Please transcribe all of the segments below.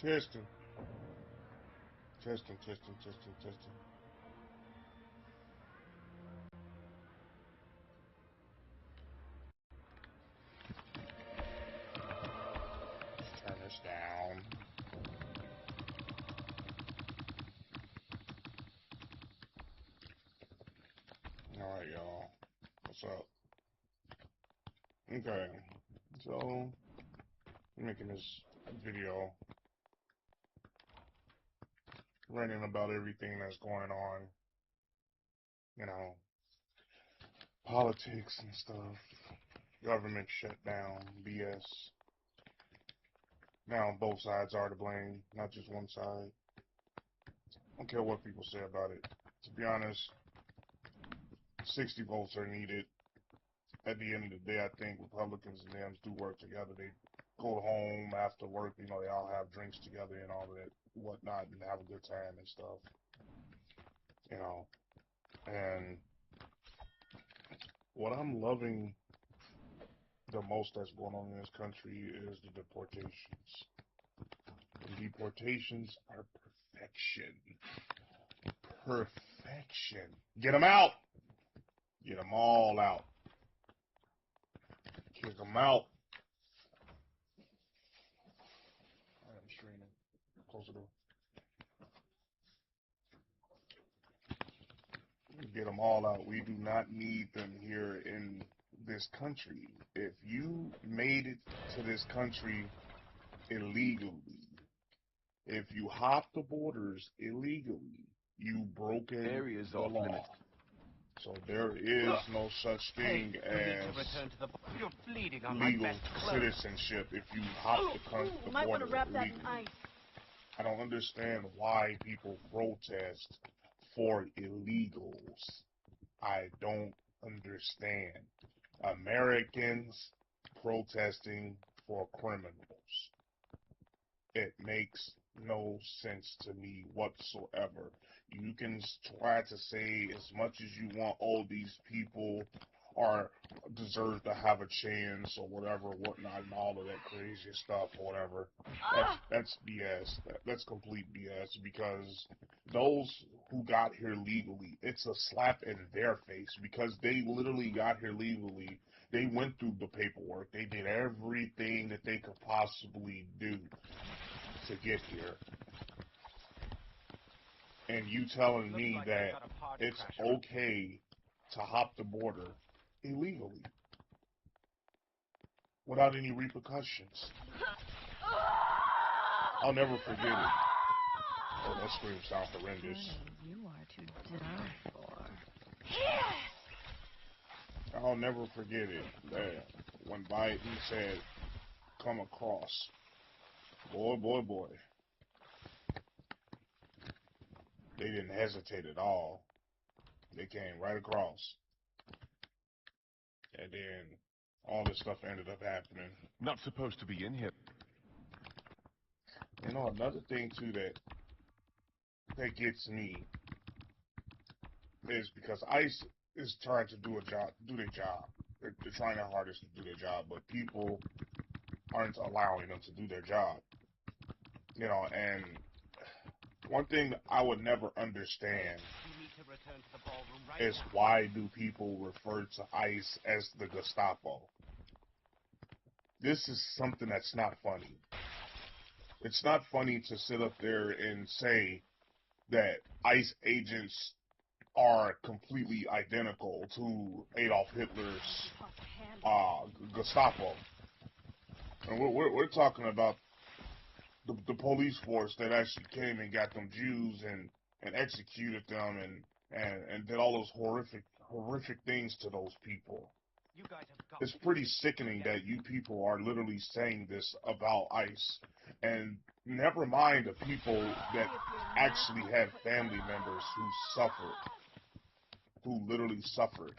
Testing. Testing, testing, testing, testing. Let's turn this down. Alright, y'all. What's up? Okay. So, I'm making this video ranting about everything that's going on. You know, politics and stuff. Government shutdown, BS. Now both sides are to blame, not just one side. I don't care what people say about it. To be honest, 60 votes are needed. At the end of the day, I think Republicans and Dems do work together. They go home after work, you know, they all have drinks together and all that whatnot and have a good time and stuff. You know, and what I'm loving the most that's going on in this country is the deportations. The deportations are perfection. Perfection. Get them out. Get them all out. Kick them out. I'm streaming. Close the door. Get them all out. We do not need them here in this country. If you made it to this country illegally, if you hopped the borders illegally, you broken Area's the off law. limits. So there is no such thing as legal citizenship if you hop the border illegally. I don't understand why people protest for illegals. I don't understand. Americans protesting for criminals. It makes no sense to me whatsoever. You can try to say as much as you want, oh, these people are deserve to have a chance or whatever, whatnot, and all of that crazy stuff or whatever. That's BS. That's complete BS because those who got here legally, it's a slap in their face because they literally got here legally. They went through the paperwork. They did everything that they could possibly do to get here. And you telling me that it's okay to hop the border illegally without any repercussions. I'll never forget it. Oh, that scream sounds horrendous. You are to die for. I'll never forget it. That when Biden said, come across. Boy, boy, boy. They didn't hesitate at all. They came right across. And then all this stuff ended up happening. Not supposed to be in here. You know, another thing too that gets me is because ICE is trying to do their job. They're trying their hardest to do their job, but people aren't allowing them to do their job. You know, and one thing I would never understand is why do people refer to ICE as the Gestapo? This is something that's not funny. It's not funny to sit up there and say that ICE agents are completely identical to Adolf Hitler's Gestapo. And we're talking about the police force that actually came and got them Jews and executed them and did all those horrific things to those people. It's pretty sickening that you people are literally saying this about ICE. And never mind the people that actually have family members who suffered, who literally suffered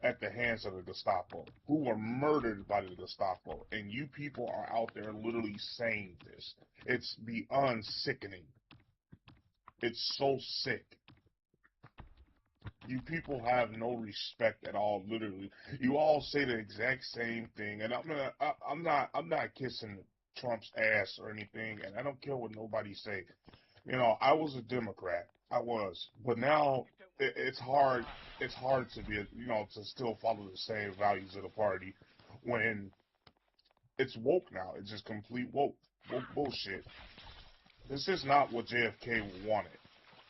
at the hands of the Gestapo, who were murdered by the Gestapo. And you people are out there literally saying this. It's beyond sickening. It's so sick. You people have no respect at all, literally. You all say the exact same thing, and I'm not kissing Trump's ass or anything, and I don't care what nobody say. You know, I was a Democrat. I was, but now it's hard. It's hard to be, to still follow the same values of the party when it's woke now. It's just complete woke bullshit. This is not what JFK wanted.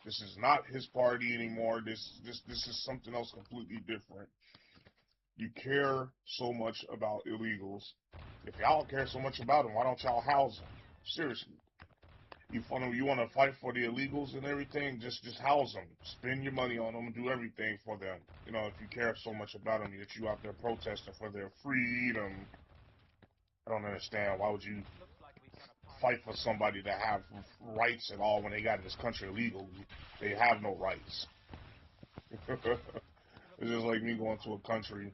This is not his party anymore. This is something else completely different. You care so much about illegals. If y'all care so much about them, why don't y'all house them? Seriously. You want to fight for the illegals and everything, just house them. Spend your money on them. Do everything for them. You know, if you care so much about them, that you out there protesting for their freedom. I don't understand. Why would you fight for somebody to have rights at all when they got in this country illegally? They have no rights. It's just like me going to a country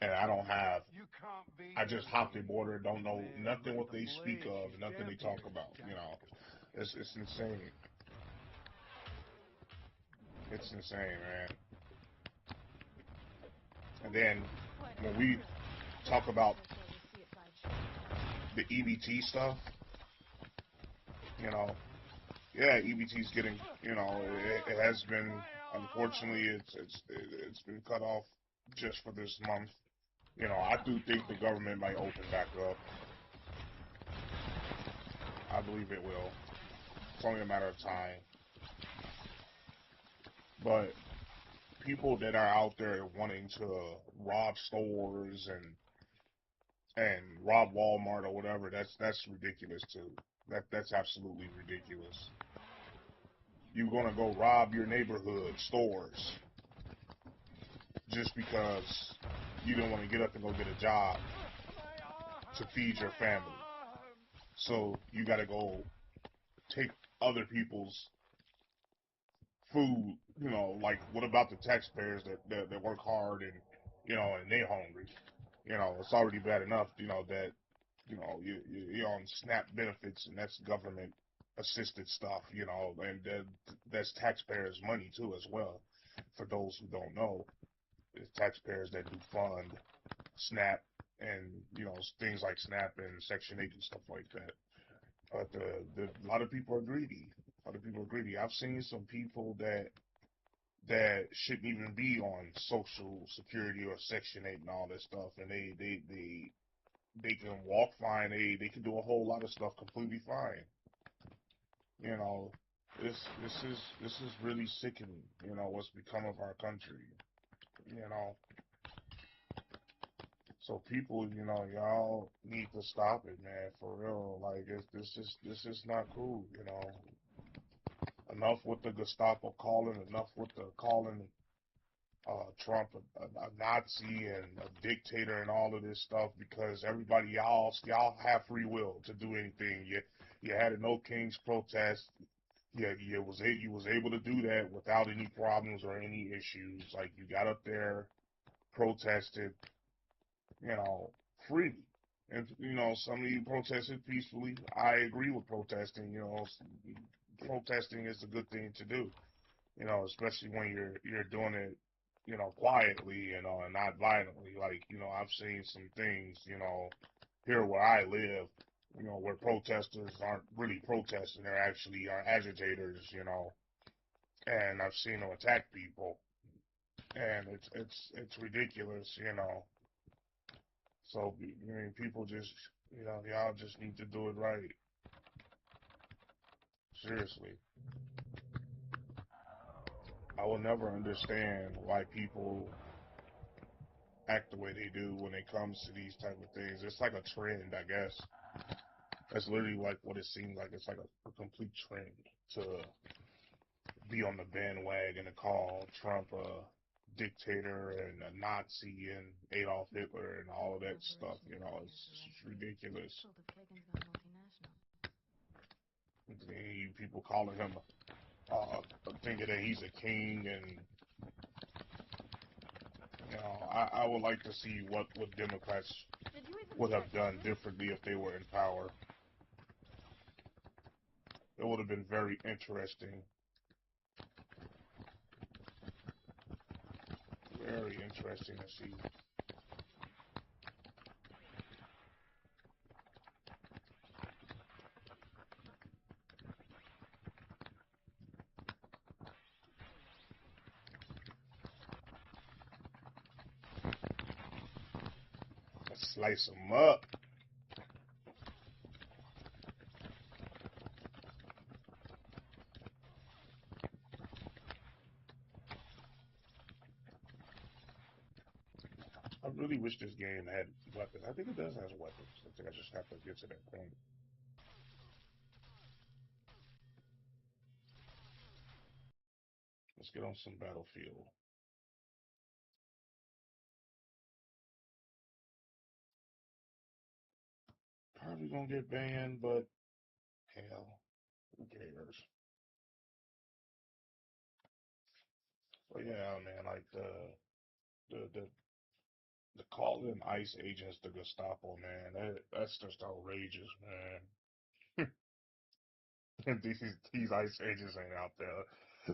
and I just hopped the border, don't know nothing what they speak of, nothing they talk about. You know, it's insane. It's insane, man. And then when we talk about the EBT stuff, you know, yeah, EBT's getting, it has been, unfortunately, it's been cut off just for this month. You know, I do think the government might open back up. I believe it will. It's only a matter of time. But people that are out there wanting to rob stores and rob Walmart or whatever, that's ridiculous too. That's absolutely ridiculous. You're gonna go rob your neighborhood stores just because you don't want to get up and go get a job to feed your family. So you gotta go take other people's food, like what about the taxpayers that work hard and and they're hungry? It's already bad enough, that you're on SNAP benefits and that's government assisted stuff, and that's taxpayers' money too as well. For those who don't know, it's taxpayers that do fund SNAP and things like SNAP and Section 8 and stuff like that. But a lot of people are greedy. A lot of people are greedy. I've seen some people that shouldn't even be on Social Security or Section 8 and all that stuff, and they can walk fine. They can do a whole lot of stuff completely fine. You know, this is really sickening. What's become of our country. You know, so people, y'all need to stop it, man. For real, like this is not cool. Enough with the Gestapo calling. Enough with the calling Trump a Nazi and a dictator and all of this stuff, because everybody y'all have free will to do anything. You had a No Kings protest. Yeah, you was able to do that without any problems or any issues. Like you got up there, protested, freely. And some of you protested peacefully. I agree with protesting. Protesting is a good thing to do. Especially when you're doing it, quietly, and not violently. Like, I've seen some things, here where I live, where protesters aren't really protesting, they're actually are agitators, and I've seen them attack people, and it's ridiculous. So, I mean, people just, y'all just need to do it right. Seriously. I will never understand why people act the way they do when it comes to these type of things. It's like a trend, I guess. That's literally like what it seems like. It's like a complete trend to be on the bandwagon and call Trump a dictator and a Nazi and Adolf Hitler and all of that stuff. It's ridiculous. You people calling him, thinking that he's a king, and I would like to see what Democrats would have done differently if they were in power. It would have been very interesting. Very interesting to see. Slice them up. I really wish this game had weapons. I think it does have weapons. I think I just have to get to that point. Let's get on some Battlefield. Probably gonna get banned, but hell, who cares? But yeah, man, like the calling ICE agents the Gestapo, man, that's just outrageous, man. these ICE agents ain't out there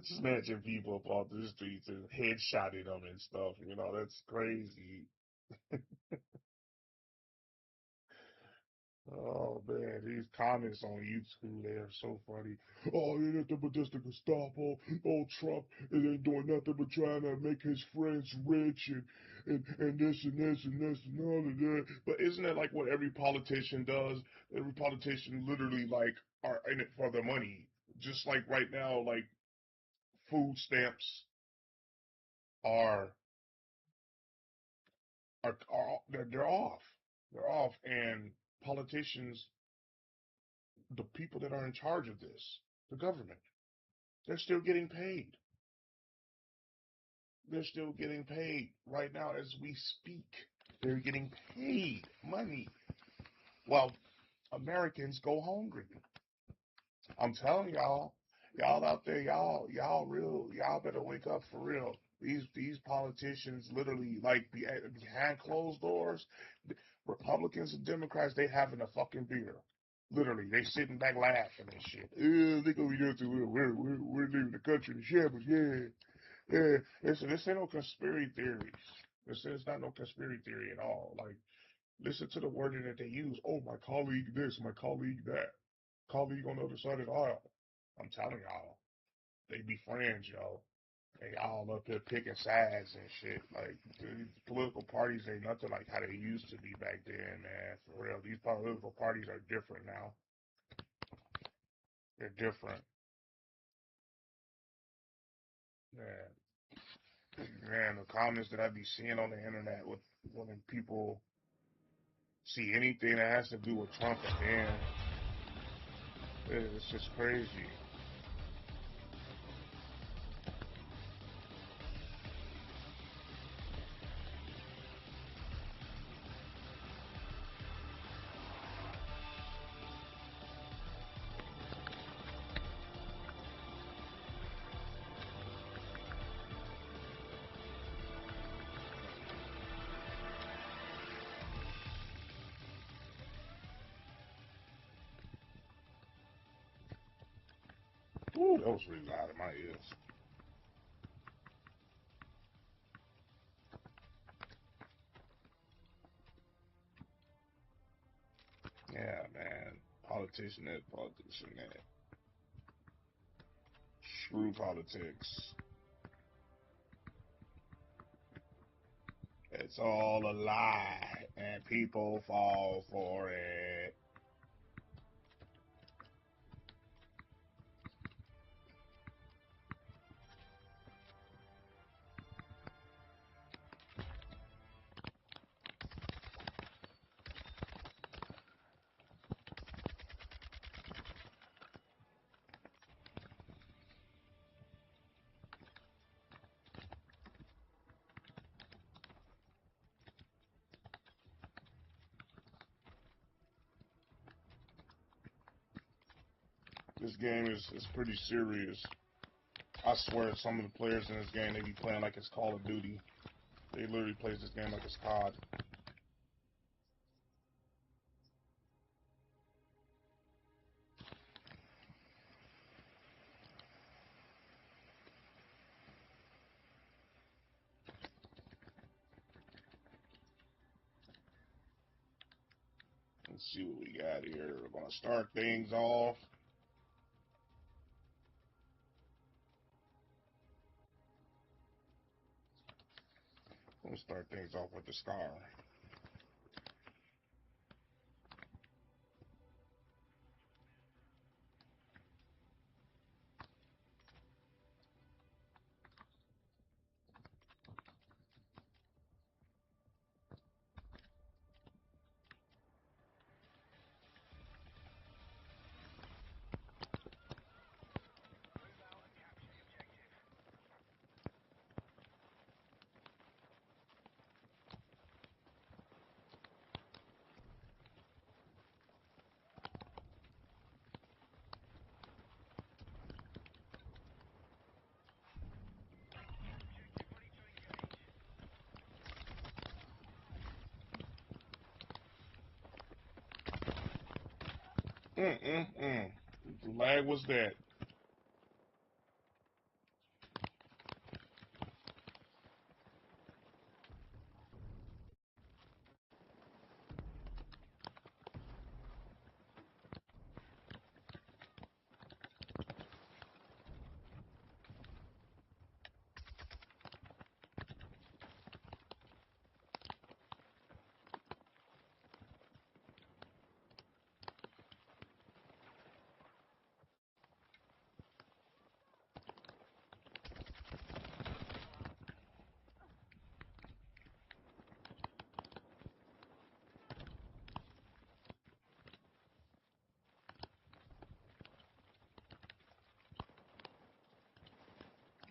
snatching people up off the streets and headshotting them and stuff. You know, that's crazy. Oh man, these comments on YouTube, they are so funny. Oh, it ain't nothing but just the Gestapo. Oh, Trump, it ain't doing nothing but trying to make his friends rich and this and this and this and all of that. But isn't it like what every politician does? Every politician literally like are in it for the money. Just like right now, like food stamps are they're off. They're off, and politicians, the people that are in charge of this, the government, they're still getting paid. They're still getting paid right now as we speak. They're getting paid money while Americans go hungry. I'm telling y'all out there, y'all better wake up for real. These politicians literally like behind closed doors. Republicans and Democrats, they having a fucking beer. Literally, they sitting back laughing and shit. They gonna be just we're leaving the country in shambles. Yeah, yeah. Listen, this ain't no conspiracy theories. This is not no conspiracy theory at all. Like, listen to the wording that they use. Oh, my colleague this, my colleague that, colleague on the other side of the aisle. I'm telling y'all, they be friends, y'all. They all up here picking sides and shit. Like, these political parties ain't nothing like how they used to be back then, man. For real, these political parties are different now. They're different. Man, man, the comments that I be seeing on the internet with when people see anything that has to do with Trump again, it's just crazy. Ooh, that was really loud in my ears. Yeah, man. Politician that, politician that. Screw politics. It's all a lie, and people fall for it. This game is pretty serious. I swear, some of the players in this game, they be playing like it's Call of Duty. They literally play this game like it's COD. Let's see what we got here. We're gonna start things off. We'll start things off with the Scar. The lag was that.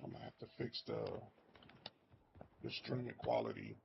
I'm gonna have to fix the streaming quality.